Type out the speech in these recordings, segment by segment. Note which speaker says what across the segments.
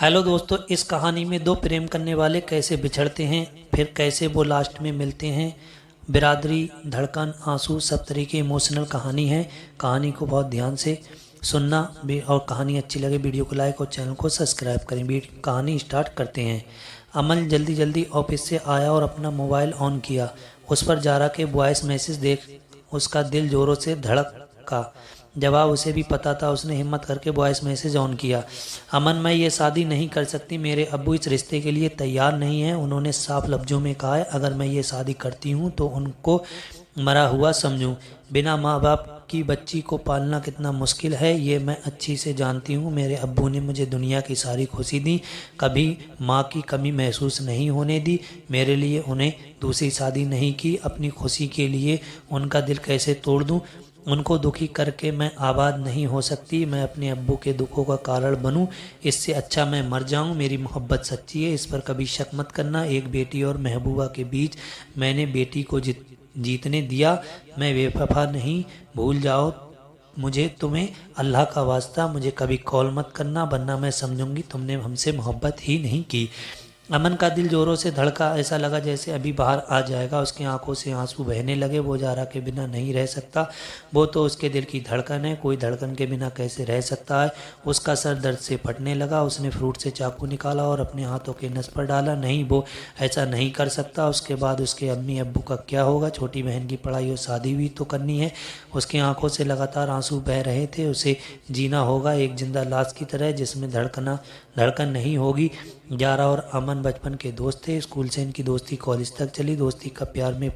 Speaker 1: Hello दोस्तों, इस कहानी में दो प्रेम करने वाले कैसे बिछड़ते हैं, फिर कैसे वो लास्ट में मिलते हैं। बिरादरी, धड़कन, आंसू, सब तरह की इमोशनल कहानी है। कहानी को बहुत ध्यान से सुनना भी, और कहानी अच्छी लगे वीडियो को लाइक और चैनल को सब्सक्राइब करें। कहानी स्टार्ट करते हैं। अमन जल्दी जल्दी ऑफिस से आया और अपना मोबाइल ऑन किया। उस पर जारा के वॉइस मैसेज देख उसका दिल जोरों से धड़का। जवाब उसे भी पता था। उसने हिम्मत करके वॉइस मैसेज ऑन किया। अमन, मैं ये शादी नहीं कर सकती। मेरे अब्बू इस रिश्ते के लिए तैयार नहीं हैं। उन्होंने साफ लफ्ज़ों में कहा है, अगर मैं ये शादी करती हूँ तो उनको मरा हुआ समझूं। बिना माँ बाप की बच्ची को पालना कितना मुश्किल है, ये मैं अच्छी से जानती हूँ। मेरे अब्बू ने मुझे दुनिया की सारी खुशी दी, कभी माँ की कमी महसूस नहीं होने दी। मेरे लिए उन्हें दूसरी शादी नहीं की। अपनी खुशी के लिए उनका दिल कैसे तोड़ दूँ। उनको दुखी करके मैं आबाद नहीं हो सकती। मैं अपने अब्बू के दुखों का कारण बनूं, इससे अच्छा मैं मर जाऊं। मेरी मोहब्बत सच्ची है, इस पर कभी शक मत करना। एक बेटी और महबूबा के बीच मैंने बेटी को जीतने दिया। मैं बेवफा नहीं, भूल जाओ मुझे। तुम्हें अल्लाह का वास्ता मुझे कभी कॉल मत करना, वरना मैं समझूंगी तुमने हमसे मोहब्बत ही नहीं की। अमन का दिल जोरों से धड़का। ऐसा लगा जैसे अभी बाहर आ जाएगा। उसकी आंखों से आंसू बहने लगे। वो जारा के बिना नहीं रह सकता। वो तो उसके दिल की धड़कन है। कोई धड़कन के बिना कैसे रह सकता है। उसका सर दर्द से फटने लगा। उसने फ्रूट से चाकू निकाला और अपने हाथों के नस पर डाला। नहीं, वो ऐसा नहीं कर सकता। उसके बाद उसके अम्मी अब्बू का क्या होगा। छोटी बहन की पढ़ाई और शादी भी तो करनी है। उसकी आंखों से लगातार आंसू बह रहे थे। उसे जीना होगा एक जिंदा लाश की तरह, जिसमें धड़कन नहीं होगी। जारा और अमन बचपन के दोस्त थे। स्कूल से इनकी दोस्ती कॉलेज तक चली। दोस्ती का प्यार में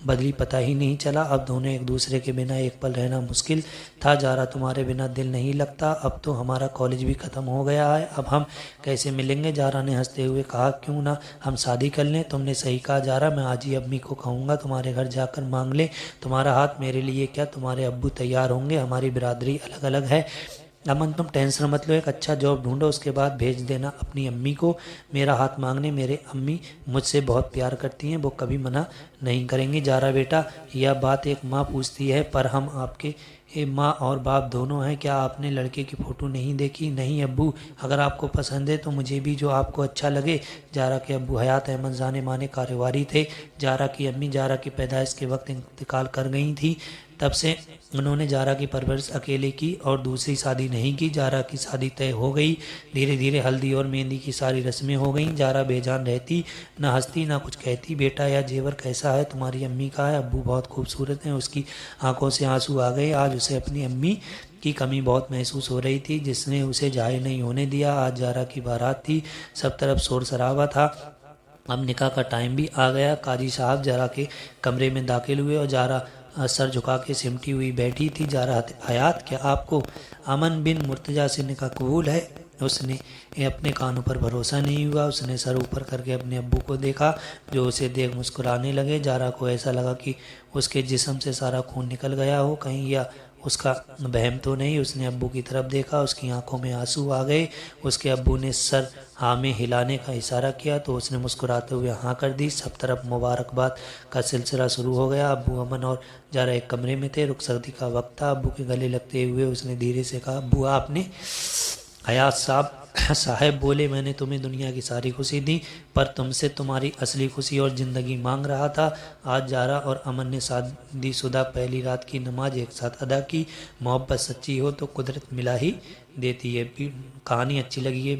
Speaker 1: बदली पता ही नहीं चला। अब दोनों एक दूसरे के बिना एक पल रहना मुश्किल था। जारा, तुम्हारे बिना दिल नहीं लगता। अब तो हमारा कॉलेज भी ख़त्म हो गया है, अब हम कैसे मिलेंगे। जारा ने हंसते हुए कहा, क्यों ना हम शादी कर लें। तुमने सही कहा जारा, मैं आज ही अम्मी को कहूँगा तुम्हारे घर जाकर मांग लें तुम्हारा हाथ। मेरे लिए क्या, तुम्हारे अब्बू तैयार होंगे। हमारी बिरादरी अलग अलग है। अमन, तुम टेंशन मत लो, एक अच्छा जॉब ढूंढो, उसके बाद भेज देना अपनी अम्मी को मेरा हाथ मांगने। मेरे अम्मी मुझसे बहुत प्यार करती हैं, वो कभी मना नहीं करेंगी। जारा बेटा, यह बात एक माँ पूछती है, पर हम आपके माँ और बाप दोनों हैं। क्या आपने लड़के की फ़ोटो नहीं देखी। नहीं अब्बू, अगर आपको पसंद है तो मुझे भी जो आपको अच्छा लगे। जारा के अब्बू हयात अहमद जाने माने कारोबारी थे। जारा की अम्मी जारा की पैदाइश के वक्त इंतकाल कर गई थी। तब से उन्होंने जारा की परवरिश अकेले की और दूसरी शादी नहीं की। जारा की शादी तय हो गई। धीरे धीरे हल्दी और मेहंदी की सारी रस्में हो गईं। जारा बेजान रहती, ना हंसती ना कुछ कहती। बेटा, यह जेवर कैसा है। तुम्हारी अम्मी का है। अब्बू बहुत खूबसूरत हैं। उसकी आंखों से आंसू आ गए। आज उसे अपनी अम्मी की कमी बहुत महसूस हो रही थी, जिसने उसे जाहिर नहीं होने दिया। आज जारा की बारात थी, सब तरफ शोर शराबा था। अब निकाह का टाइम भी आ गया। काजी साहब जारा के कमरे में दाखिल हुए और जारा सर झुका के सिमटी हुई बैठी थी। जारा, हयात, क्या आपको अमन बिन मुर्तजा से निकाह कबूल है। उसने अपने कानों पर भरोसा नहीं हुआ। उसने सर ऊपर करके अपने अब्बू को देखा, जो उसे देख मुस्कुराने लगे। जारा को ऐसा लगा कि उसके जिस्म से सारा खून निकल गया हो, कहीं यह उसका बहम तो नहीं। उसने अब्बू की तरफ देखा, उसकी आंखों में आंसू आ गए। उसके अब्बू ने सर हाँ में हिलाने का इशारा किया तो उसने मुस्कुराते हुए हाँ कर दी। सब तरफ मुबारकबाद का सिलसिला शुरू हो गया। अब्बू, अमन और जारा एक कमरे में थे। रुखसती का वक्त था। अब्बू के गले लगते हुए उसने धीरे से कहा, अब्बू आपने। हयात साहब बोले, मैंने तुम्हें दुनिया की सारी खुशी दी, पर तुमसे तुम्हारी असली खुशी और ज़िंदगी मांग रहा था। आज जारा और अमन ने शादीशुदा पहली रात की नमाज एक साथ अदा की। मोहब्बत सच्ची हो तो कुदरत मिला ही देती है। कहानी अच्छी लगी है।